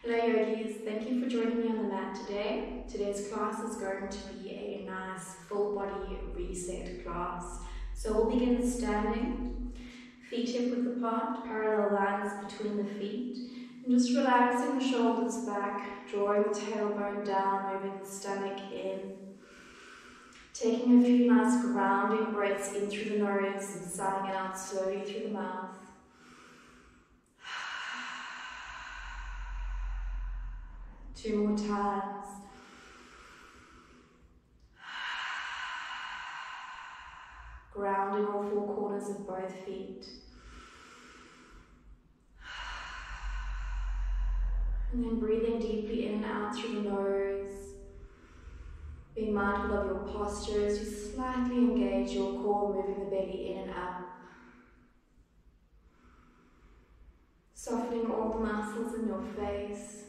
Hello yogis, thank you for joining me on the mat today. Today's class is going to be a nice full body reset class. So we'll begin standing, feet hip width apart, parallel lines between the feet, and just relaxing the shoulders back, drawing the tailbone down, moving the stomach in. Taking a few nice grounding breaths in through the nose and sighing it out slowly through the mouth. Two more times. Grounding all four corners of both feet. And then breathing deeply in and out through the nose. Being mindful of your posture as you slightly engage your core, moving the belly in and up. Softening all the muscles in your face.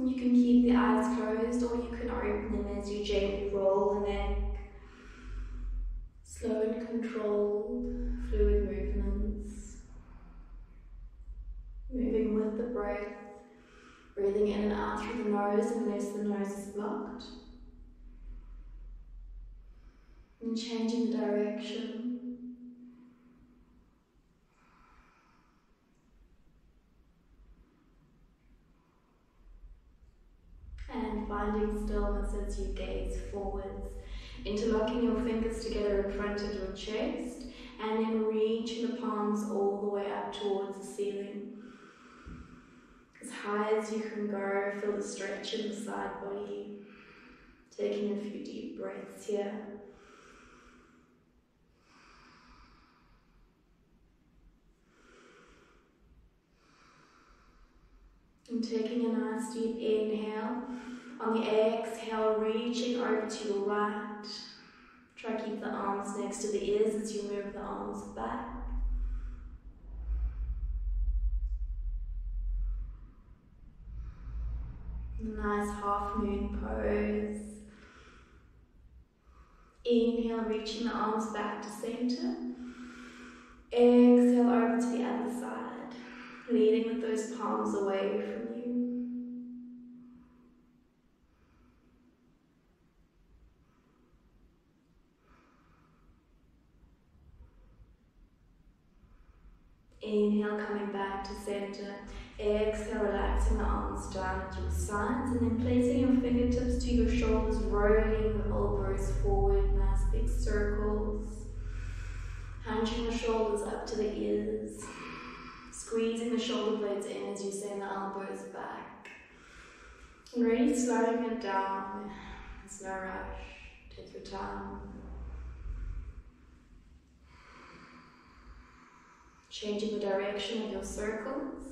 You can keep the eyes closed or you can open them as you gently roll the neck. Slow and controlled, fluid movements. Moving with the breath, breathing in and out through the nose unless the nose is blocked. And changing the direction. And finding stillness as you gaze forwards, interlocking your fingers together in front of your chest, and then reaching the palms all the way up towards the ceiling. As high as you can go, feel the stretch in the side body. Taking a few deep breaths here. And taking a nice deep inhale. On the exhale, reaching over to your right. Try to keep the arms next to the ears as you move the arms back. Nice half moon pose. Inhale, reaching the arms back to center. Exhale over to the other side, leading with those palms away from you. Inhale, coming back to center. Exhale, relaxing the arms down at your sides and then placing your fingertips to your shoulders, rolling the elbows forward, nice big circles. Hunching the shoulders up to the ears. Squeezing the shoulder blades in as you send the elbows back. And really slowing it down. There's no rush. Take your time. Changing the direction of your circles.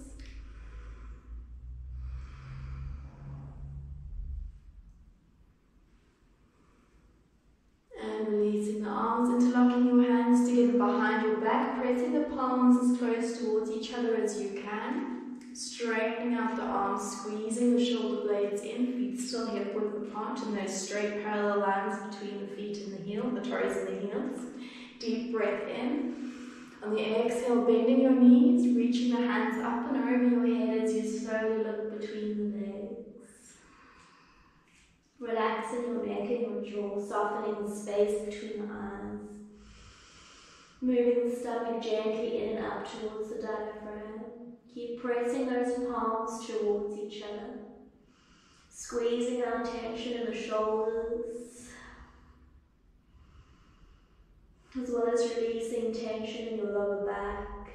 And releasing the arms, interlocking your hands together behind your back, pressing the palms as close towards each other as you can. Straightening out the arms, squeezing the shoulder blades in, feet still hip width apart, and those straight parallel lines between the feet and the heel, the toes and the heels. Deep breath in. On the exhale, bending your knees, reaching the hands up and over your head as you slowly look between the legs. Relaxing your neck and your jaw, softening the space between the eyes. Moving the stomach gently in and up towards the diaphragm. Keep pressing those palms towards each other. Squeezing out tension in the shoulders, as well as releasing tension in your lower back.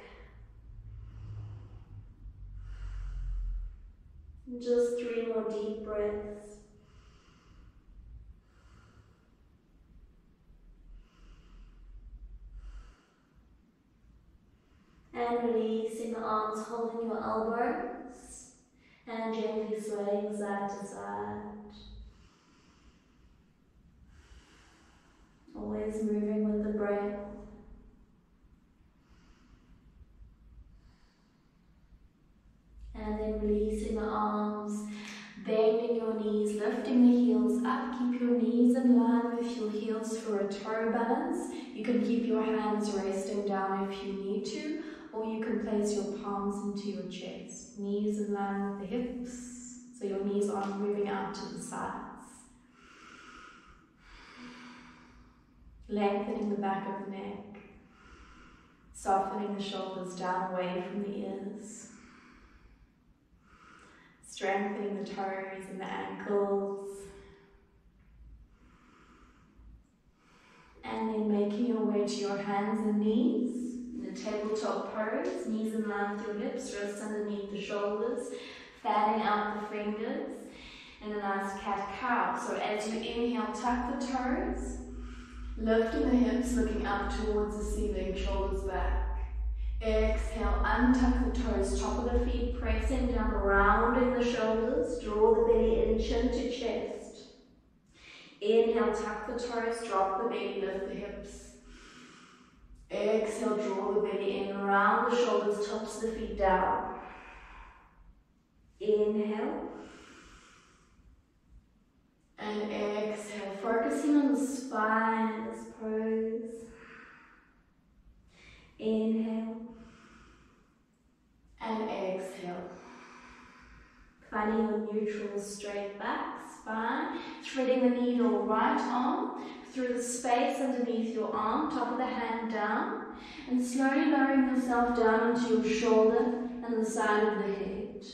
And just 3 more deep breaths. And releasing the arms, holding your elbows, and gently swaying side to side. Always moving with the breath. And then releasing the arms, bending your knees, lifting the heels up. Keep your knees in line with your heels for a toe balance. You can keep your hands resting down if you need to, or you can place your palms into your chest. Knees in line with the hips, so your knees aren't moving out to the sides. Lengthening the back of the neck, softening the shoulders down away from the ears. Strengthening the toes and the ankles. And then making your way to your hands and knees in a tabletop pose, knees in line with your hips, wrists underneath the shoulders, fanning out the fingers in a nice cat-cow. So as you inhale, tuck the toes, lifting the hips, looking up towards the ceiling, shoulders back. Exhale, untuck the toes, top of the feet, pressing down, rounding the shoulders, draw the belly in, chin to chest. Inhale, tuck the toes, drop the belly, lift the hips. Exhale, draw the belly in, round the shoulders, tops of the feet down. Inhale. And exhale, focusing on the spine in this pose. Inhale. And exhale. Finding your neutral straight back spine, threading the needle right arm through the space underneath your arm, top of the hand down, and slowly lowering yourself down into your shoulder and the side of the head.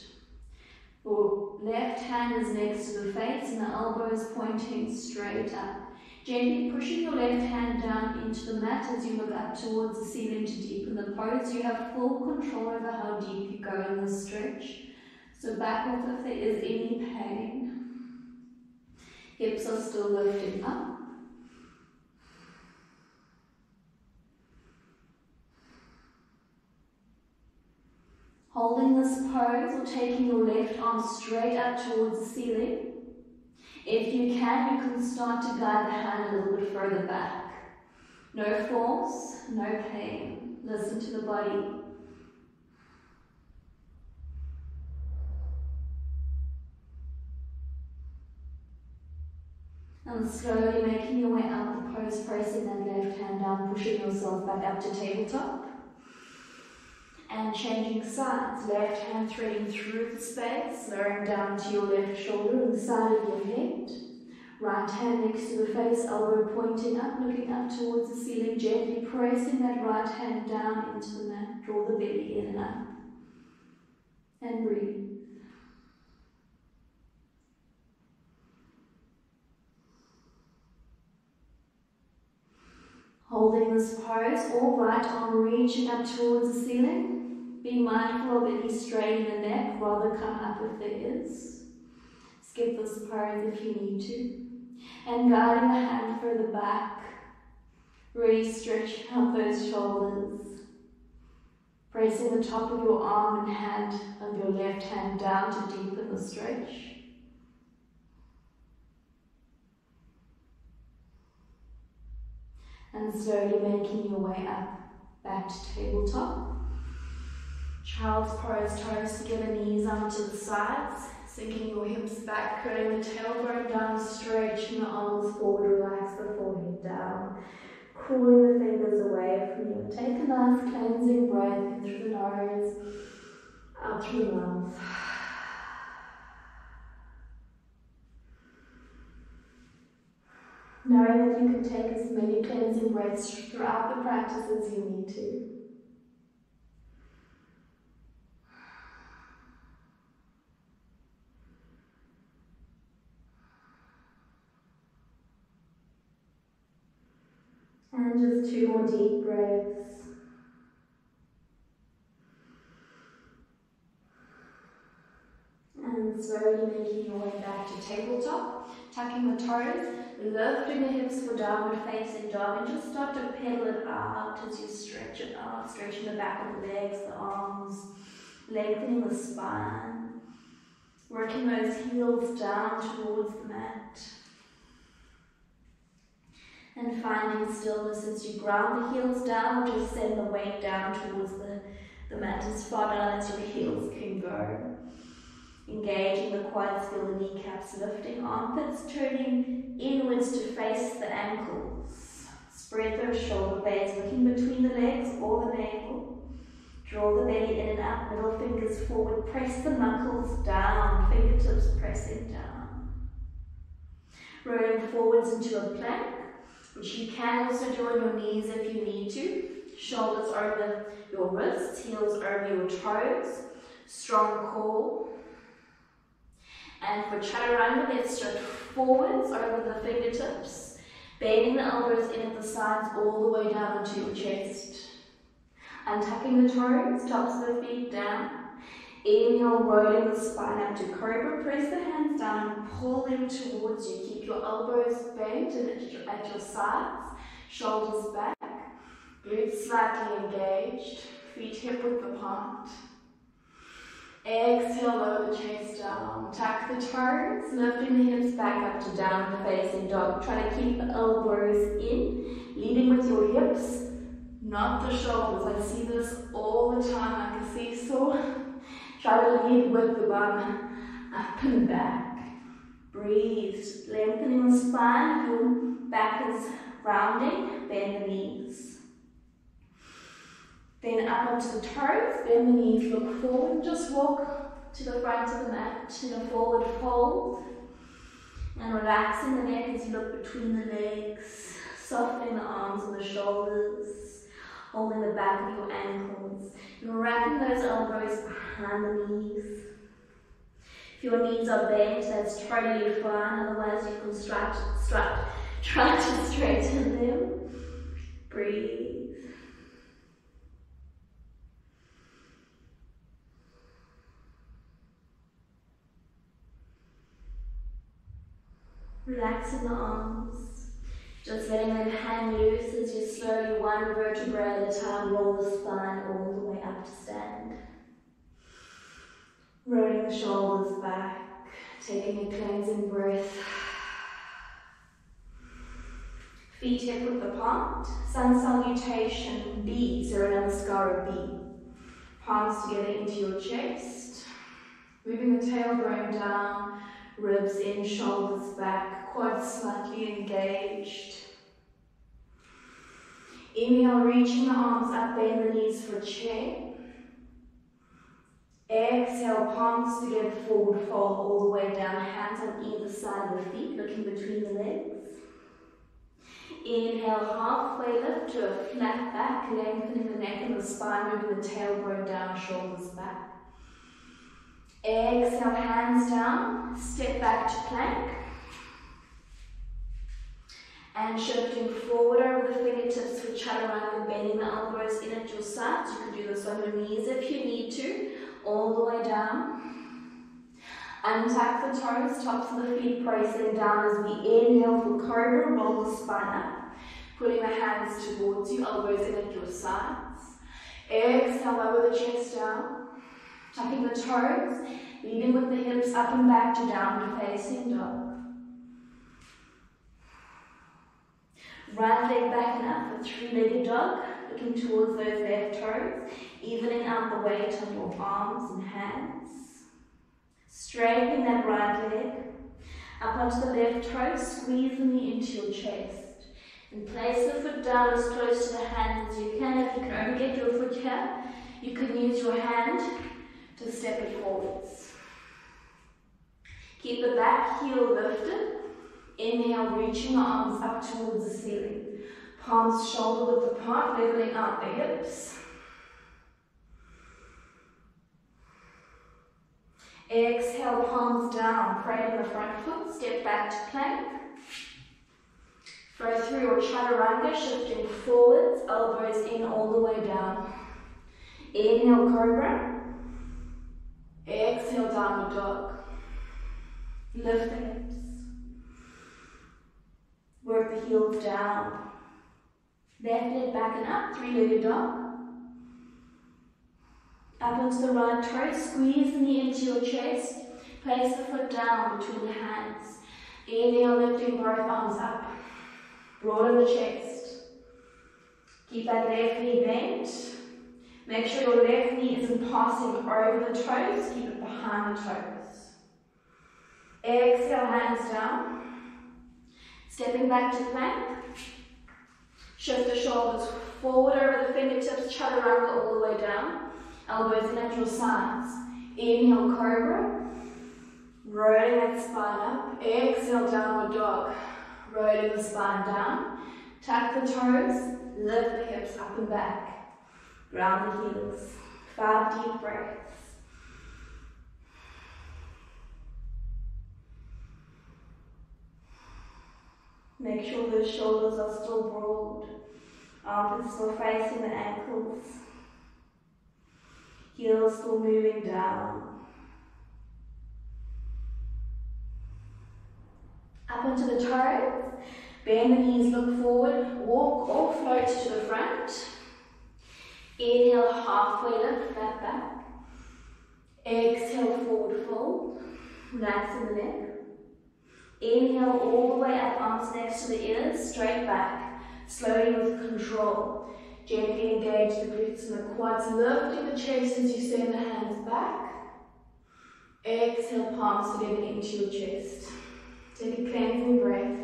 Your left hand is next to the face and the elbow is pointing straight up. Gently pushing your left hand down into the mat as you look up towards the ceiling to deepen the pose. You have full control over how deep you go in this stretch. So back off if there is any pain. Hips are still lifting up. Holding this pose or taking your left arm straight up towards the ceiling. If you can start to guide the hand a little bit further back. No force, no pain. Listen to the body. And slowly making your way out the pose, pressing that left hand down, pushing yourself back up to tabletop. And changing sides, left hand threading through the space, lowering down to your left shoulder and the side of your head. Right hand next to the face, elbow pointing up, looking up towards the ceiling, gently pressing that right hand down into the mat. Draw the belly in and up. And breathe. Holding this pose, all right arm reaching up towards the ceiling. Be mindful of any strain in the neck, rather come up if there is. Skip this pose if you need to. And guiding the hand further back. Really stretch out those shoulders. Pressing the top of your arm and hand of your left hand down to deepen the stretch. And slowly making your way up, back to tabletop. Child's pose, toes together, knees onto the sides, sinking your hips back, curling the tailbone down, stretching the arms forward, relax the forehead down, cooling the fingers away from you. Take a nice cleansing breath in through the nose, out through the mouth. Knowing that you can take as many cleansing breaths throughout the practice as you need to. And just 2 more deep breaths. And slowly making your way back to tabletop, tucking the toes, lifting the hips for downward facing dog, and just start to pedal it out as you stretch it out, stretching the back of the legs, the arms, lengthening the spine, working those heels down towards the mat. And finding stillness as you ground the heels down, or just send the weight down towards the mat as far down as your heels can go. Engaging the quads, feel the kneecaps lifting, armpits turning inwards to face the ankles. Spread those shoulder blades, looking between the legs or the navel. Draw the belly in and up, middle fingers forward, press the knuckles down, fingertips pressing down. Rolling forwards into a plank, which you can also do on your knees if you need to. Shoulders over your wrists, heels over your toes, strong core. And for chaturanga, let's shift forwards over the fingertips, bending the elbows in at the sides all the way down into your chest. Untucking the toes, tops of the feet down. Inhale, rolling the spine up to cobra. Press the hands down and pull them towards you. Keep your elbows bent and at your sides, shoulders back, glutes slightly engaged, feet hip width apart. Exhale, lower the chest down. Tuck the toes, lifting the hips back up to down facing dog. Try to keep the elbows in, leading with your hips, not the shoulders. I see this all the time, like a seesaw. Try to lead with the bum up and back. Breathe, lengthening the spine, your back is rounding, bend the knees. Then up onto the toes, bend the knees, look forward, just walk to the front of the mat in a forward fold. And relaxing the neck as you look between the legs, softening the arms and the shoulders, holding the back of your ankles. And wrapping those elbows behind the knees. If your knees are bent, that's totally fine, otherwise you can try to straighten them. Breathe. Relaxing the arms, just letting them hang loose as you slowly, one vertebra at a time, roll the spine all the way up to stand. Rolling the shoulders back, taking a cleansing breath. Feet hip width apart, sun salutation B, Surya Namaskara B. Palms together into your chest, moving the tailbone down, ribs in, shoulders back, quads slightly engaged. Inhale, reaching the arms up, bend the knees for chair. Exhale, palms together, forward fold all the way down, hands on either side of the feet, looking between the legs. Inhale, halfway lift to a flat back, lengthening the neck and the spine, moving the tailbone down, shoulders back. Exhale, hands down, step back to plank. And shifting forward over the fingertips for chaturanga, bending the elbows in at your sides. You can do this on your knees if you need to, all the way down. Untuck the toes, tops of the feet pressing down as we inhale for cobra, roll the spine up. Pulling the hands towards you, elbows in at your sides. Exhale, lower the chest down. Tucking the toes, leading with the hips up and back to downward facing dog. Right leg back and up for three-legged dog, looking towards those left toes, evening out the weight on your arms and hands. Straightening that right leg, up onto the left toe, squeeze the knee into your chest. And place the foot down as close to the hand as you can. If you can only get your foot here, you can use your hand to step it forwards. Keep the back heel lifted. Inhale, reaching the arms up towards the ceiling. Palms shoulder width apart, leveling out the hips. Exhale, palms down, praying the front foot, step back to plank. Flow through your chaturanga, shifting forwards, elbows in all the way down. Inhale, cobra. Exhale, downward dog. Lift the hips. Work the heels down. Left leg back and up, three-legged dog. Up onto the right toe, squeeze the knee into your chest. Place the foot down between the hands. Inhale, lifting both arms up. Broaden the chest. Keep that left knee bent. Make sure your left knee isn't passing over the toes. Keep it behind the toes. Exhale, hands down. Stepping back to plank. Shift the shoulders forward over the fingertips, chaturanga all the way down. Elbows in at your sides. Inhale, cobra. Rolling that spine up. Exhale, downward dog. Rolling the spine down. Tuck the toes. Lift the hips up and back. Ground the heels. 5 deep breaths. Make sure the shoulders are still broad. Armpits still facing the ankles. Heels still moving down. Up onto the toes. Bend the knees, look forward. Walk or float to the front. Inhale, halfway lift, flat back. Exhale, forward fold. Relax in the neck. Inhale all the way up, arms next to the ears, straight back. Slowly with control. Gently engage the glutes and the quads, lifting the chest as you send the hands back. Exhale, palms together into your chest. Take a cleansing breath.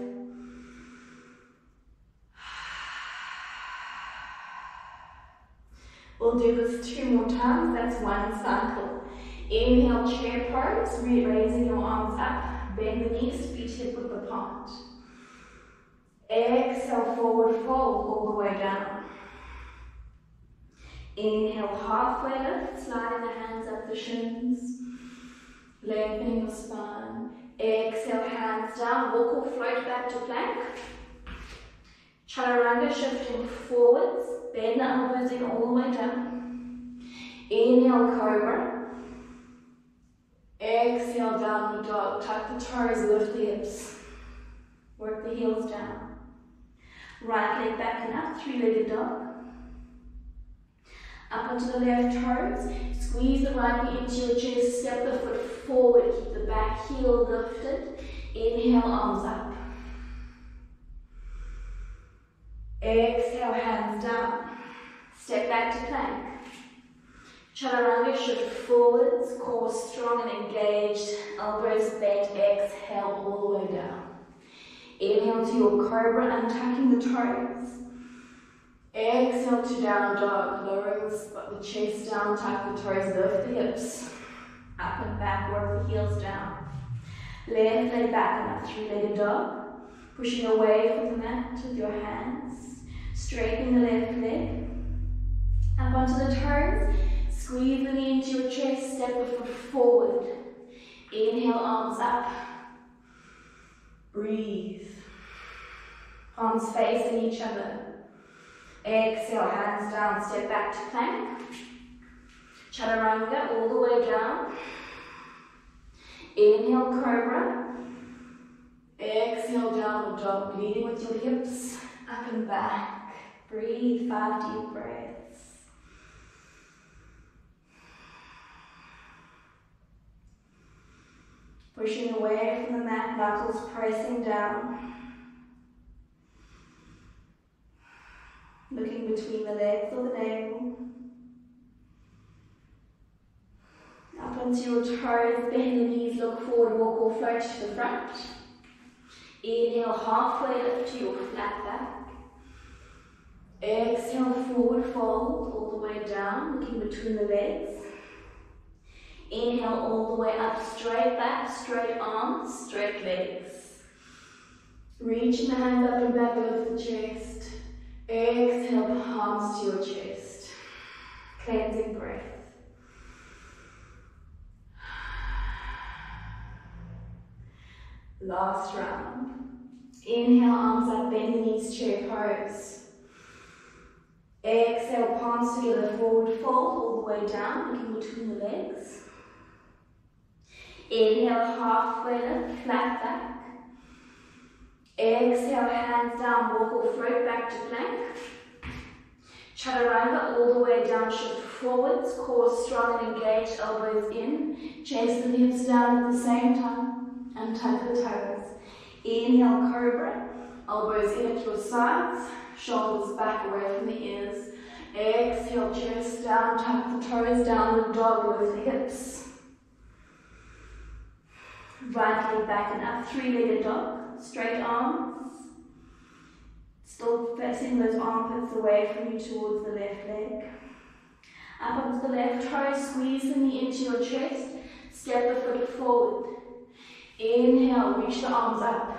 We'll do this 2 more times, that's 1 cycle. Inhale, chair pose, raising your arms up. Bend the knees, feet hip width apart. Exhale, forward fold all the way down. Inhale, halfway lift, sliding the hands up the shins. Lengthening the spine. Exhale, hands down, walk or float back to plank. Chaturanga, shifting forwards. Bend the elbows in all the way down. Inhale, cobra. Exhale, downward dog. Tuck the toes, lift the hips. Work the heels down. Right leg back and up, 3-legged dog. Up onto the left toes. Squeeze the right knee into your chest. Step the foot forward. Keep the back heel lifted. Inhale, arms up. Exhale, hands down. Step back to plank. Chaturanga, shift forwards, core strong and engaged, elbows bent, exhale all the way down. Inhale to your cobra, untucking the toes. Exhale to down dog, lowering the chest down, tuck the toes, lift the hips. Up and back, work the heels down. Left leg back and up, 3-legged dog. Pushing away from the mat with your hands. Straightening the left leg. Up onto the toes. Squeeze the knee into your chest, step the foot forward. Inhale, arms up. Breathe. Arms facing each other. Exhale, hands down, step back to plank. Chaturanga, all the way down. Inhale, cobra. Exhale, downward dog, leading with your hips, up and back. Breathe, 5 deep breaths. Pushing away from the mat, knuckles pressing down. Looking between the legs or the navel. Up onto your toes, bend the knees, look forward, walk or float to the front. Inhale, halfway lift to your flat back. Exhale, forward fold all the way down, looking between the legs. Inhale all the way up, straight back, straight arms, straight legs. Reaching the hands up and back, lift the chest. Exhale, palms to your chest. Cleansing breath. Last round. Inhale, arms up, bend the knees, chair pose. Exhale, palms together, forward fold all the way down, looking between the legs. Inhale, halfway lift, flat back. Exhale, hands down, walk or float back to plank. Chaturanga, all the way down, shift forwards, core strong and engaged, elbows in. Chest and hips down at the same time, and tuck the toes. Inhale, cobra, elbows in at your sides, shoulders back away from the ears. Exhale, chest down, tuck the toes, downward dog, lift the hips. Right leg back and up, three-legged dog, straight arms. Still pressing those armpits away from you towards the left leg. Up onto the left toe, squeeze the knee into your chest, step the foot forward. Inhale, reach the arms up.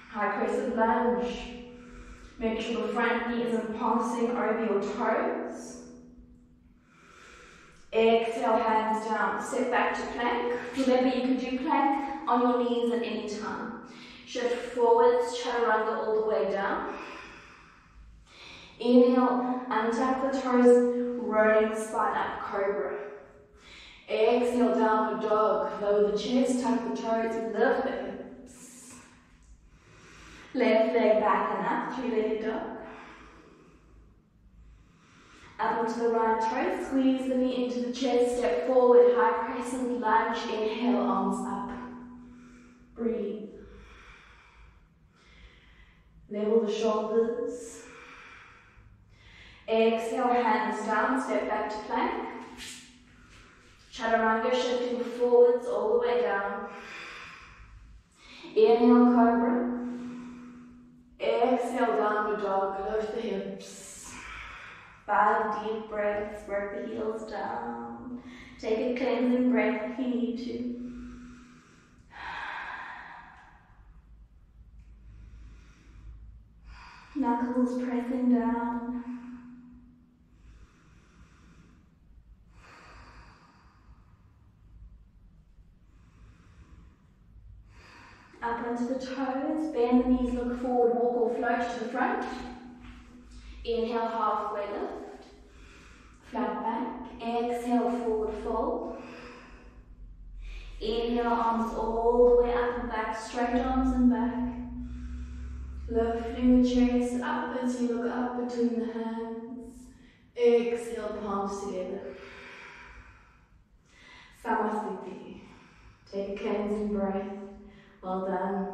High crescent lunge. Make sure the front knee isn't passing over your toes. Exhale, hands down. Step back to plank. Remember, you can do plank on your knees at any time. Shift forwards, chaturanga all the way down. Inhale, untap the toes, rolling spine up, cobra. Exhale, downward dog. Lower the chest, tuck the toes, lift the hips. Left leg back and up, three-legged dog. Up onto the right toe, squeeze the knee into the chest, step forward, high crescent lunge, inhale, arms up. Breathe. Level the shoulders. Exhale, hands down, step back to plank. Chaturanga, shifting forwards all the way down. Inhale, cobra. Exhale, downward dog, lift the hips. 5 deep breaths, work the heels down. Take a cleansing breath if you need to. Knuckles pressing down. Up onto the toes, bend the knees, look forward, walk or float to the front. Inhale, halfway lift, flat back. Exhale, forward fold. Inhale, arms all the way up and back, straight arms and back. Lifting the chest up as you look up between the hands. Exhale, palms together. Samasthiti. Take a cleansing breath. Well done.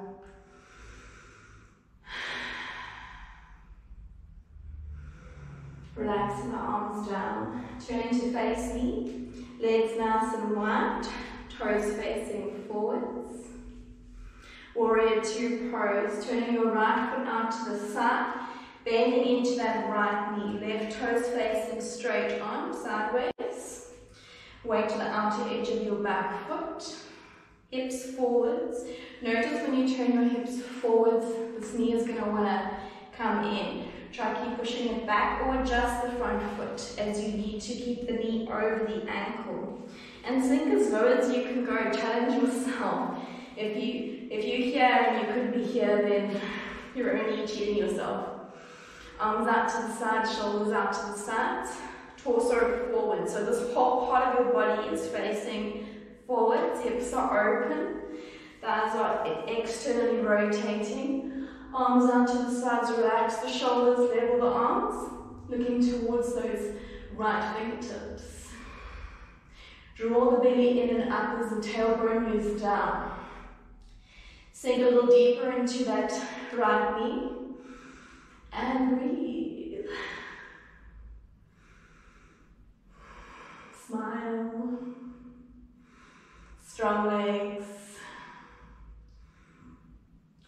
Relaxing the arms down. Turn to face me. Legs nice and wide. Toes facing forwards. Warrior two pose. Turning your right foot out to the side. Bending into that right knee. Left toes facing straight on, sideways. Weight to the outer edge of your back foot. Hips forwards. Notice when you turn your hips forwards, this knee is going to want to come in. Try to keep pushing it back or adjust the front foot as you need to keep the knee over the ankle. And sink as low as you can go. Challenge yourself. If you're here and you couldn't be here, then you're only cheating yourself. Arms out to the side, shoulders out to the sides, torso forward. So this whole part of your body is facing forwards, hips are open, thighs are externally rotating. Arms out to the sides, relax the shoulders, level the arms, looking towards those right fingertips. Draw the belly in and up as the tailbone moves down. Sink a little deeper into that right knee and breathe. Smile. Strong legs.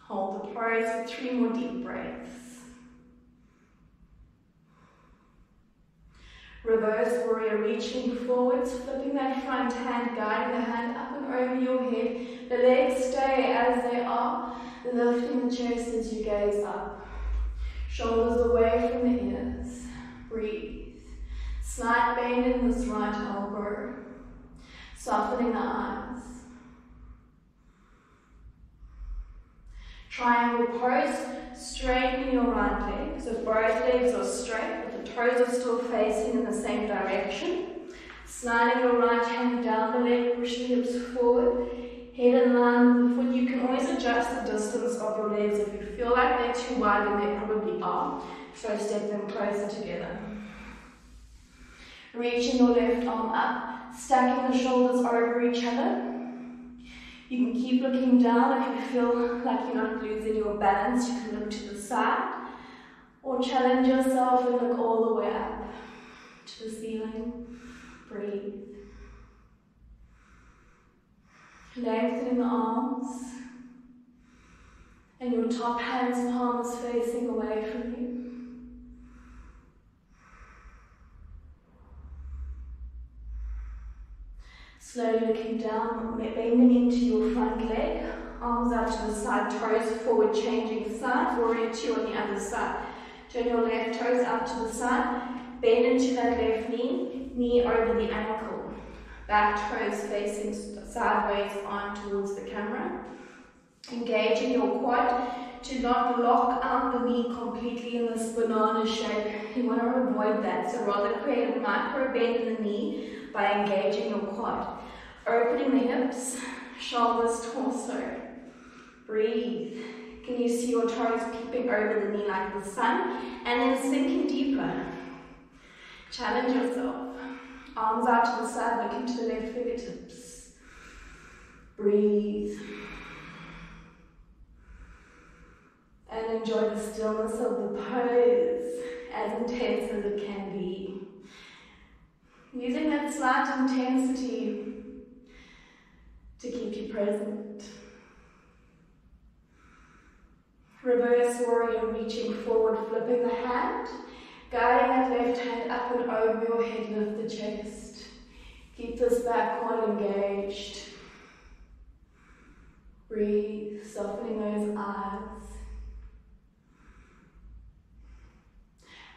Hold the pose for 3 more deep breaths. Reverse warrior, reaching forwards, flipping that front hand, guiding the hand up and over your head. The legs stay as they are, lifting the chest as you gaze up. Shoulders away from the ears. Breathe. Slight bend in this right elbow. Softening the eyes. Triangle pose, straighten your right leg. So both legs are straight, but the toes are still facing in the same direction. Sliding your right hand down the leg, push the hips forward. Head in line with the foot. You can always adjust the distance of your legs. If you feel like they're too wide, and they probably are, so step them closer together. Reaching your left arm up, stacking the shoulders over each other. You can keep looking down if you feel like you're not losing your balance. You can look to the side or challenge yourself and look all the way up to the ceiling. Breathe. Lengthening the arms. And your top hands and palms facing away from you. Slowly looking down, bending into your front leg. Arms out to the side, toes forward, changing side. Warrior two on the other side. Turn your left toes out to the side. Bend into that left knee, knee over the ankle. Back toes facing sideways on towards the camera. Engaging your quad to not lock out the knee completely in this banana shape. You want to avoid that, so rather create a micro bend in the knee by engaging your quad. Opening the hips, shoulders, torso. Breathe. Can you see your toes peeping over the knee like the sun? And then sinking deeper. Challenge yourself. Arms out to the side, looking to the left fingertips. Breathe. And enjoy the stillness of the pose, as intense as it can be. Using that slight intensity to keep you present. Reverse warrior, reaching forward, flipping the hand. Guiding that left hand up and over your head, lift the chest. Keep this back quad engaged. Breathe, softening those eyes.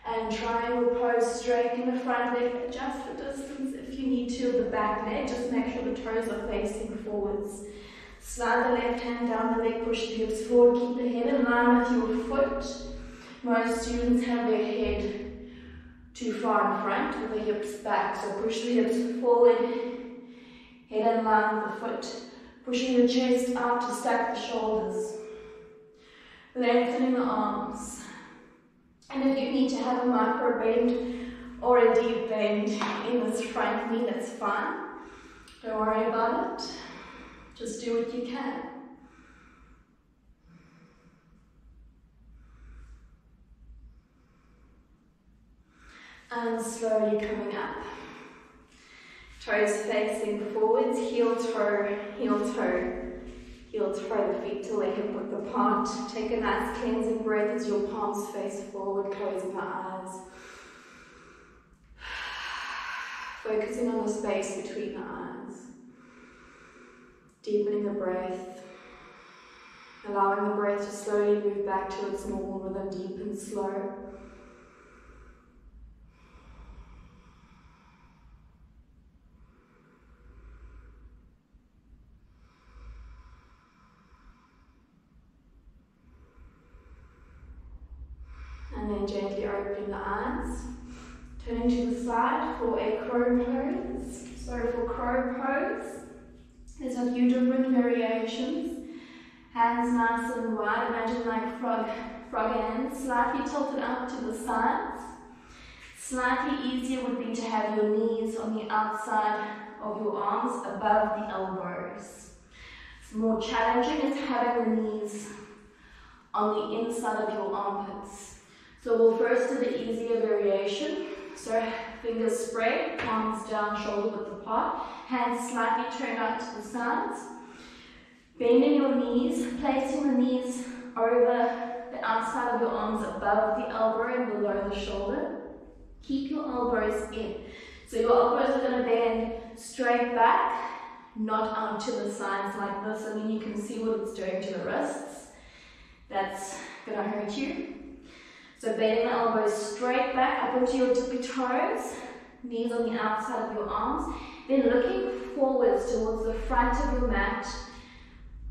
And triangle pose, straighten the front leg, adjust the distance if you need to of the back leg, just make sure the toes are facing forwards. Slide the left hand down the leg, push the hips forward, keep the head in line with your foot. Most students have their head too far in front with the hips back, so push the hips forward, head in line with the foot, pushing the chest out to stack the shoulders. Lengthening the arms. And if you need to have a micro bend or a deep bend in this front knee, that's fine. Don't worry about it. Just do what you can. And slowly coming up. Toes facing forwards, heel toe, heel toe. Heel toe the feet till they're hip width apart. Take a nice cleansing breath as your palms face forward, closing the eyes. Focusing on the space between the eyes. Deepening the breath. Allowing the breath to slowly move back to its normal rhythm, deep and slow. And then gently opening the eyes, turning to the side for a crow pose. So for crow pose, there's a few different variations. Hands nice and wide, imagine like frog hands, slightly tilted up to the sides. Slightly easier would be to have your knees on the outside of your arms above the elbows. It's more challenging is having the knees on the inside of your armpits. So we'll first do the easier variation. So fingers spread, palms down, shoulder width apart, hands slightly turned out to the sides. Bending your knees, placing the knees over the outside of your arms above the elbow and below the shoulder. Keep your elbows in. So your elbows are going to bend straight back, not out to the sides like this. I mean, you can see what it's doing to the wrists. That's going to hurt you. So bending the elbows straight back up into your tippy toes, knees on the outside of your arms, then looking forwards towards the front of your mat.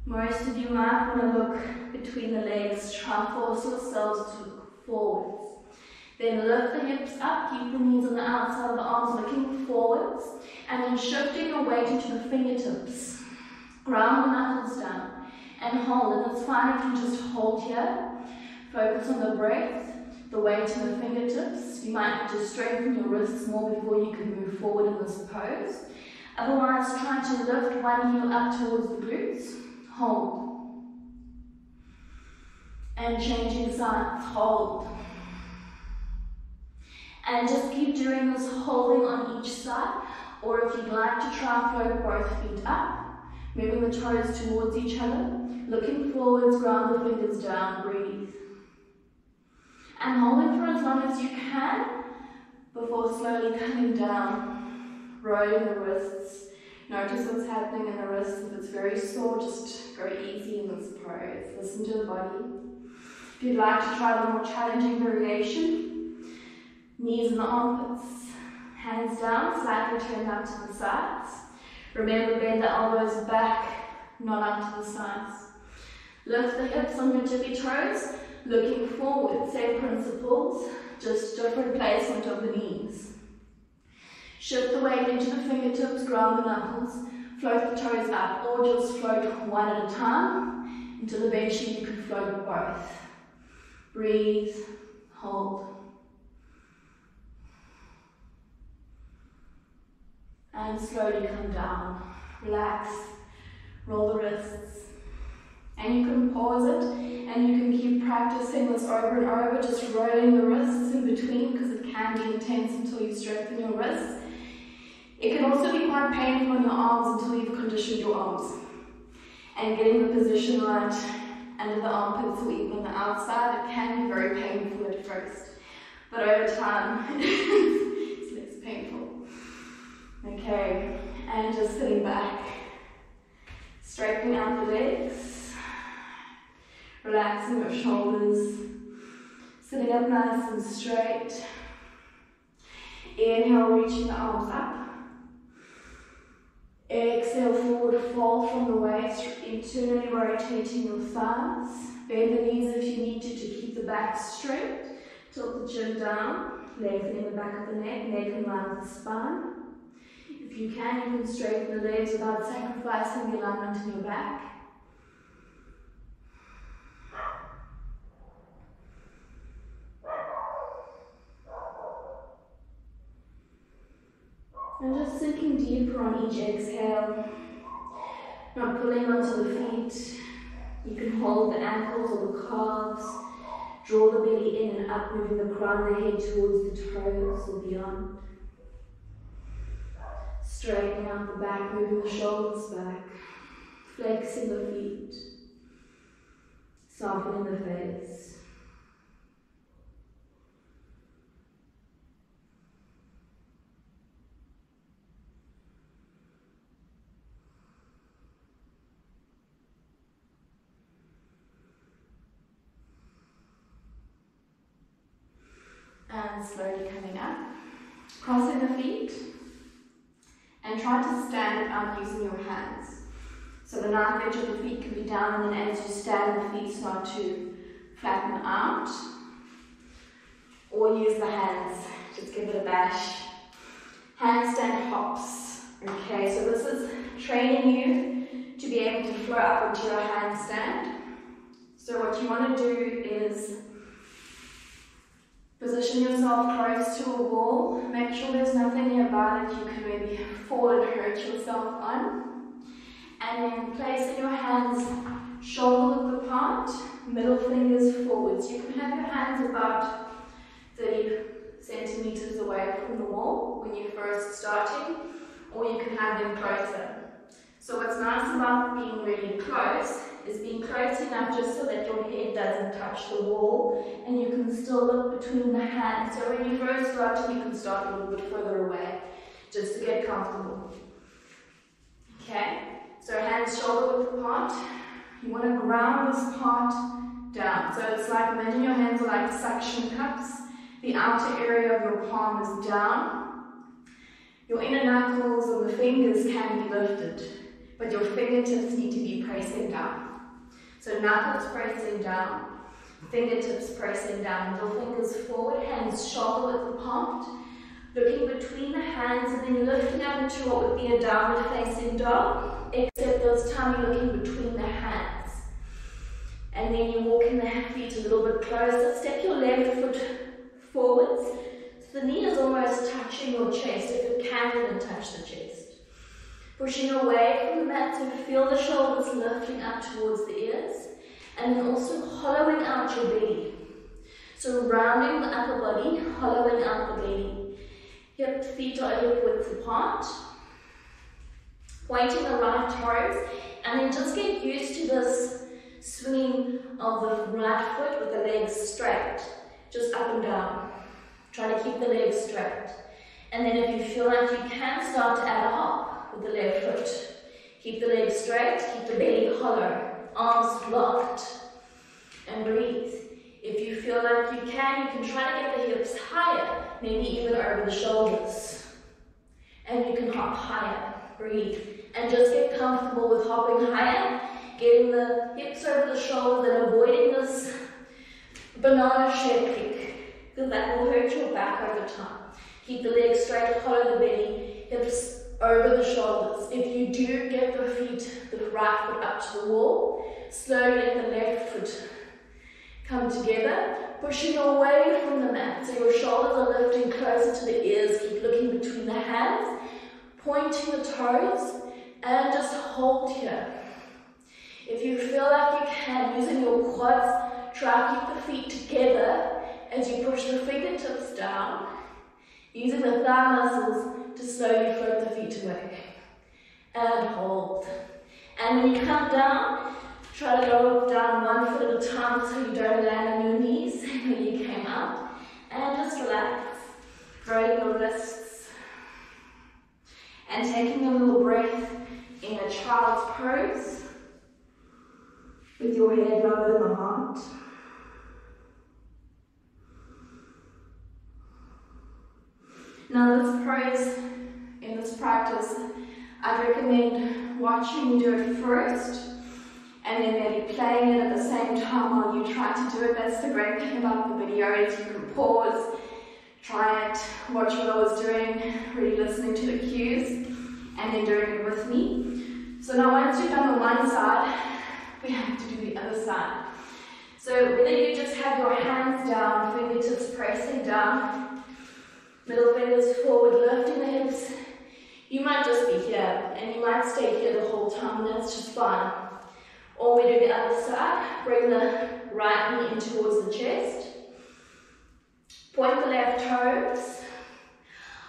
Most of you might want to look between the legs, try to force yourselves to look forwards. Then lift the hips up, keep the knees on the outside of the arms looking forwards, and then shifting your weight into the fingertips. Ground the knuckles down and hold, and it's fine if you just hold here. Focus on the breath. The weight in the fingertips. You might have to strengthen your wrists more before you can move forward in this pose. Otherwise, try to lift one heel up towards the glutes. Hold. And changing sides. Hold. And just keep doing this holding on each side. Or if you'd like to try float both feet up, Moving the toes towards each other. Looking forwards, ground the fingers down, breathe. And hold it for as long as you can before slowly coming down. Rolling the wrists. Notice what's happening in the wrists. If it's very sore, just go easy in this pose. Listen to the body. If you'd like to try the more challenging variation, knees in the armpits, hands down, slightly turned up to the sides. Remember, bend the elbows back, not up to the sides. Lift the hips on your tippy toes, looking forward, same principles, just different placement of the knees. Shift the weight into the fingertips, ground the knuckles, float the toes up, or just float one at a time until eventually you can float both. Breathe, hold. And slowly come down. Relax, roll the wrists. And you can pause it, and you can keep practicing this over and over, just rolling the wrists in between, because it can be intense until you strengthen your wrists. It can also be quite painful in your arms until you've conditioned your arms. And getting the position right under the armpits or even on the outside, it can be very painful at first. But over time, it's less painful. Okay, and just sitting back. Straightening out the legs. Relaxing your shoulders. Sitting up nice and straight. Inhale, reaching the arms up. Exhale, forward fold from the waist, internally rotating your thighs. Bend the knees if you need to keep the back straight. Tilt the chin down, lengthening the back of the neck in line with the spine. If you can straighten the legs without sacrificing the alignment in your back. And just sinking deeper on each exhale, not pulling onto the feet. You can hold the ankles or the calves, draw the belly in and up, moving the crown of the head towards the toes or beyond. Straightening out the back, moving the shoulders back, flexing the feet, softening the face. And slowly coming up, crossing the feet, and try to stand up using your hands. So the knife edge of the feet can be down, and then as you stand, the feet start to flatten out. Or use the hands, just give it a bash. Handstand hops. Okay, so this is training you to be able to flow up into your handstand. So what you want to do is position yourself close to a wall. Make sure there's nothing nearby that you can maybe fall and hurt yourself on. And then placing your hands shoulder width apart, middle fingers forwards. You can have your hands about 30 centimeters away from the wall when you're first starting, or you can have them closer. So what's nice about being really close is being close enough just so that your head doesn't touch the wall, and you can still look between the hands. So when you first start, you can start a little bit further away, just to get comfortable. Okay, so hands shoulder width apart. You want to ground this part down. So it's like, imagine your hands are like suction cups. The outer area of your palm is down. Your inner knuckles and the fingers can be lifted, but your fingertips need to be pressing down. So knuckles pressing down, fingertips pressing down, middle fingers forward, hands shoulder width apart, looking between the hands and then lifting up into what would be a downward facing dog, except this time you're looking between the hands. And then you're walking the feet a little bit closer, step your left foot forwards, so the knee is almost touching your chest, if it can even touch the chest. Pushing away from the mat so feel the shoulders lifting up towards the ears, and then also hollowing out your belly. So rounding the upper body, hollowing out the belly. Feet are hip width apart. Pointing the right toes, and then just get used to this swinging of the right foot with the legs straight, just up and down. Try to keep the legs straight. And then if you feel like you can, start to add a hop with the left foot. Keep the legs straight, keep the belly hollow, arms blocked, and breathe. If you feel like you can try to get the hips higher, maybe even over the shoulders. And you can hop higher, breathe. And just get comfortable with hopping higher, getting the hips over the shoulders and avoiding this banana shape kick, because that will hurt your back over time. Keep the legs straight, hollow the belly, hips over the shoulders. If you do get the feet, the right foot up to the wall, slowly let the left foot come together, pushing away from the mat. So your shoulders are lifting closer to the ears. Keep looking between the hands, pointing the toes, and just hold here. If you feel like you can, using your quads, try to keep the feet together as you push the fingertips down, using the thigh muscles to slowly float the feet away. And hold. And when you come down, try to go down one foot at a time so you don't land on your knees when you came out. And just relax, rolling your wrists. And taking a little breath in a child's pose, with your head lower than the heart. Now in this practice, I'd recommend watching you do it first, and then maybe playing it at the same time while you try to do it. That's the great thing about the video, is you can pause, try it, watch what I was doing, really listening to the cues, and then doing it with me. So now once you've done the one side, we have to do the other side. So whether you just have your hands down, fingertips pressing down, middle fingers forward, lifting the hips, you might just be here, and you might stay here the whole time, and that's just fine. Or we do the other side, bring the right knee in towards the chest, point the left toes,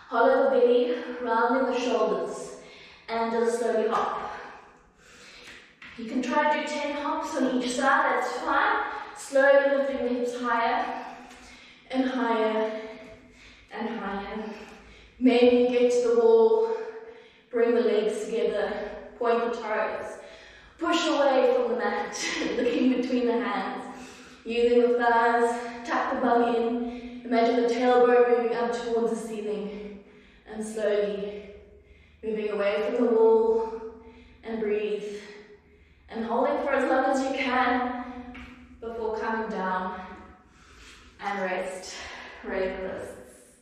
hollow the belly, rounding the shoulders, and just slowly hop. You can try to do 10 hops on each side, that's fine. Slowly lifting the hips higher and higher and higher. Maybe you get to the wall, bring the legs together, point the toes, push away from the mat, looking between the hands, using the thighs, tuck the belly in, imagine the tailbone moving up towards the ceiling, and slowly moving away from the wall, and breathe. And holding for as long as you can before coming down, and rest, raise the wrists.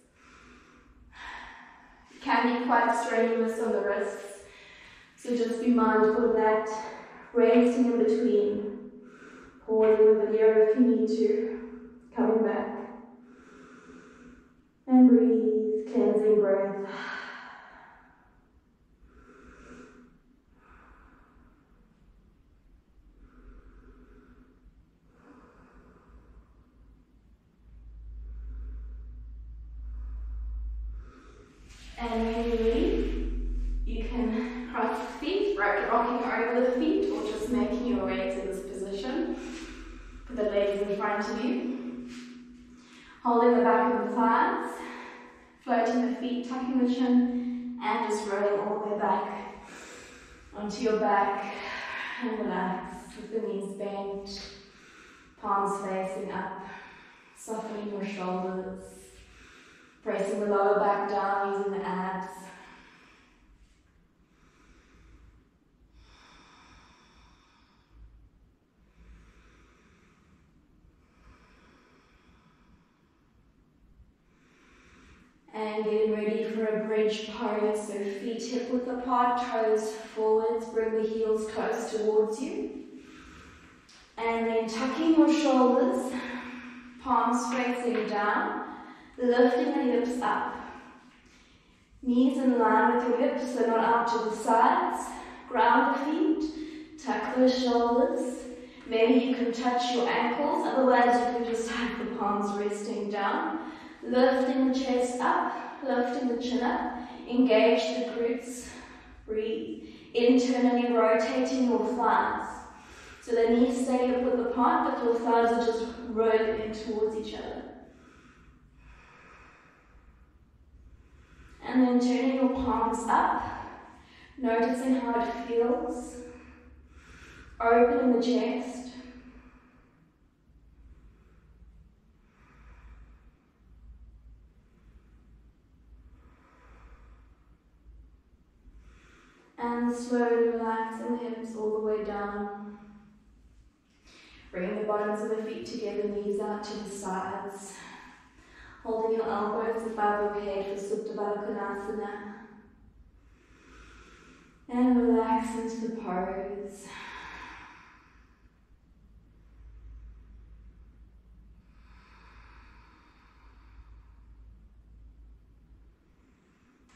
It can be quite strenuous on the wrists, so just be mindful of that, resting in between, pausing the video if you need to, coming back, and breathe, cleansing breath. And when you're ready, you can cross the feet, rocking over the feet, or just making your way to this position. Put the legs in front of you. Holding the back of the thighs, floating the feet, tucking the chin, and just rolling all the way back onto your back. And relax with the knees bent, palms facing up, softening your shoulders. Pressing the lower back down using the abs. And getting ready for a bridge pose. So feet hip width apart, toes forwards, bring the heels close towards you. And then tucking your shoulders, palms facing down. Lifting the hips up. Knees in line with your hips, so not out to the sides. Ground the feet, tuck those shoulders. Maybe you can touch your ankles, otherwise you can just have the palms resting down. Lifting the chest up, lifting the chin up. Engage the glutes. Breathe. Internally rotating your thighs. So the knees stay up with the apart, but your thighs are just rolling in towards each other. And then turning your palms up, noticing how it feels. Opening the chest. And slowly relaxing the hips all the way down. Bringing the bottoms of the feet together, knees out to the sides. Holding your elbows above your head for Supta Baddha Konasana. And relax into the pose.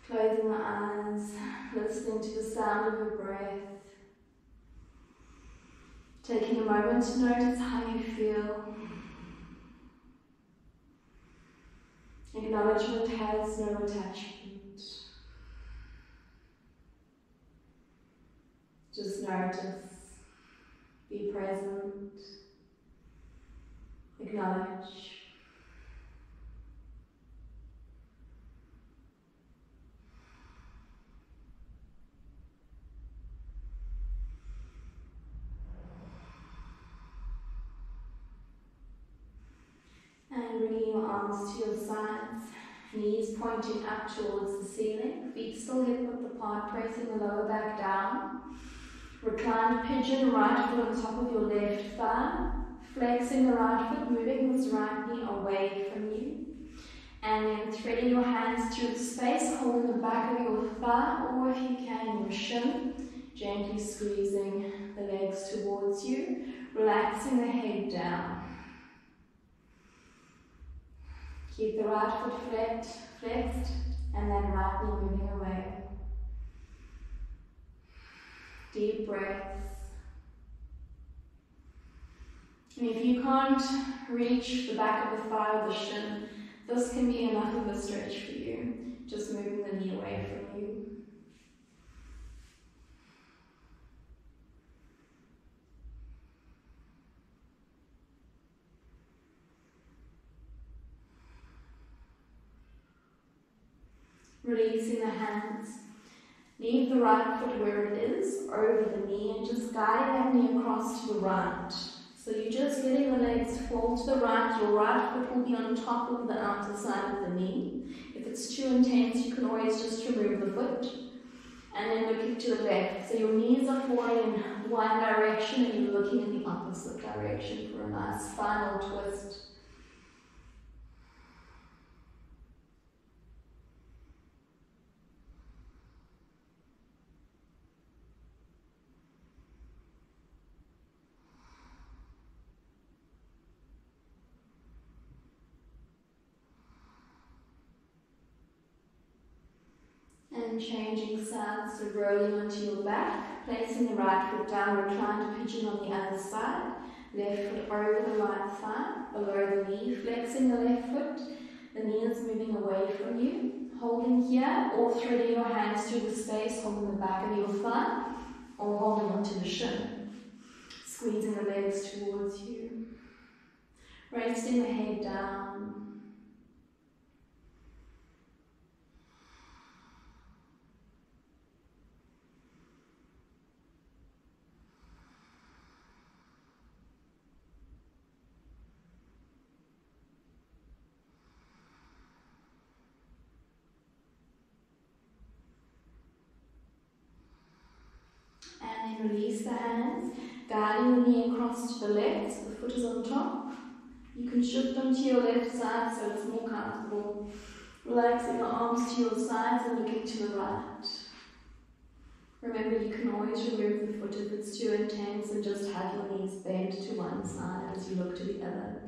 Closing the eyes, listening to the sound of your breath. Taking a moment to notice how you feel. Acknowledgement has no attachment. Just notice. Be present. Acknowledge. And bringing your arms to your sides, knees pointing up towards the ceiling, feet still hip width apart, pressing the lower back down. Reclined pigeon, right foot on top of your left thigh, flexing the right foot, moving this right knee away from you. And then threading your hands through the space, holding the back of your thigh, or if you can, your shin, gently squeezing the legs towards you, relaxing the head down. Keep the right foot flexed, and then right knee moving away. Deep breaths. And if you can't reach the back of the thigh or the shin, this can be enough of a stretch for you. Just moving the knee away from you. Releasing the hands. Leave the right foot where it is, over the knee, and just guide that knee across to the right. So you're just letting the legs fall to the right. Your right foot will be on top of the outer side of the knee. If it's too intense, you can always just remove the foot. And then looking to the left. So your knees are falling in one direction and you're looking in the opposite direction for a nice final twist. And changing sides, so rolling onto your back, placing the right foot down, reclined pigeon on the other side, left foot over the right thigh, below the knee, flexing the left foot, the knee is moving away from you, holding here, or threading your hands through the space, holding the back of your thigh, or holding onto the shin, squeezing the legs towards you, resting the head down. And then release the hands, guiding the knee across to the left, so the foot is on top. You can shift them to your left side so it's more comfortable. Relaxing the arms to your sides and looking to the right. Remember, you can always remove the foot if it's too intense and just have your knees bent to one side as you look to the other.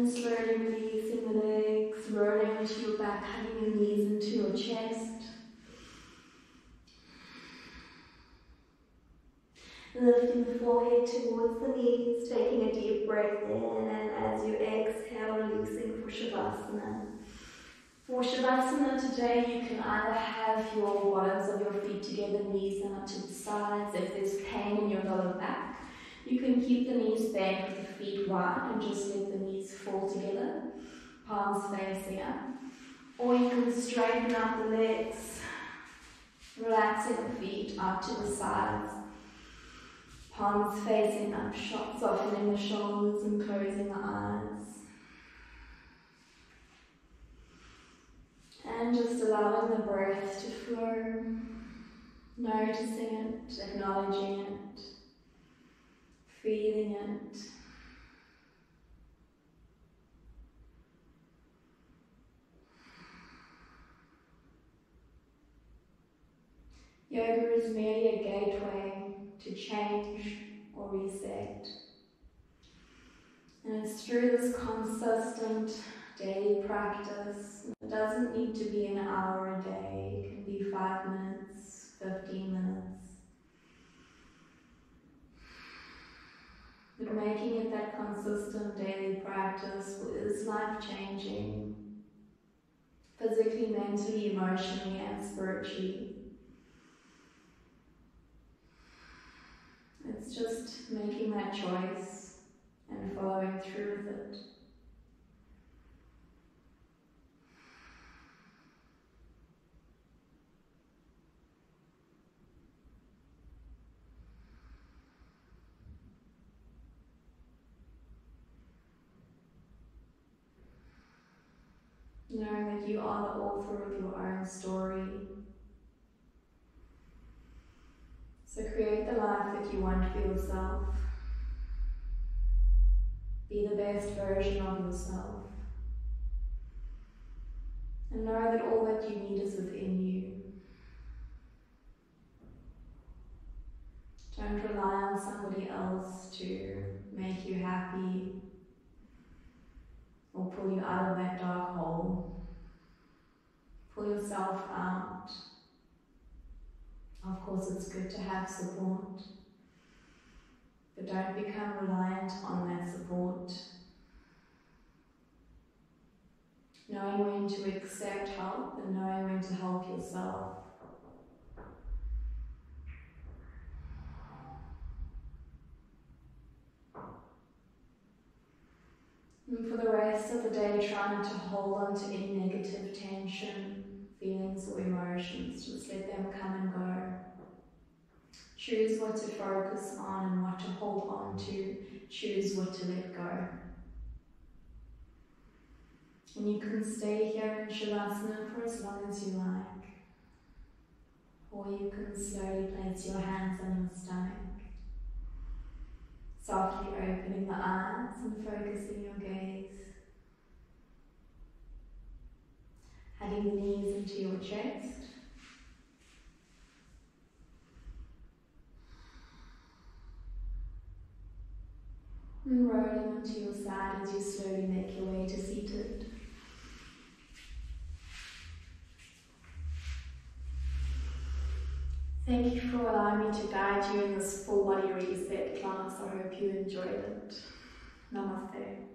And slowly releasing the legs, rolling onto your back, hugging your knees into your chest. Lifting the forehead towards the knees, taking a deep breath in, and as you exhale, releasing for Shavasana. For Shavasana today, you can either have your bottoms of your feet together, knees and up to the sides. If there's pain in your lower back, you can keep the knees bent with the feet wide and just let the knees fall together, palms facing up. Or you can straighten out the legs, relaxing the feet out to the sides. Palms facing up, softening the shoulders and closing the eyes. And just allowing the breath to flow, noticing it, acknowledging it, feeling it. Yoga is merely a gateway to change or reset. And it's through this consistent daily practice. It doesn't need to be an hour a day. It can be 5 minutes, 15 minutes. But making it that consistent daily practice is life-changing. Physically, mentally, emotionally, and spiritually. It's just making that choice and following through with it. Knowing that you are the author of your own story. So create the life that you want for yourself. Be the best version of yourself. And know that all that you need is within you. Don't rely on somebody else to make you happy or pull you out of that dark hole. Pull yourself out. Of course, it's good to have support, but don't become reliant on that support. Knowing when to accept help and knowing when to help yourself. And for the rest of the day, try not to hold on to any negative tension, feelings or emotions. Just let them come and go. Choose what to focus on and what to hold on to. Choose what to let go. And you can stay here in Shavasana for as long as you like. Or you can slowly place your hands on your stomach. Softly opening the eyes and focusing your gaze. Adding the knees into your chest. And rolling onto your side as you slowly make your way to seated. Thank you for allowing me to guide you in this full body reset class. I hope you enjoyed it. Namaste.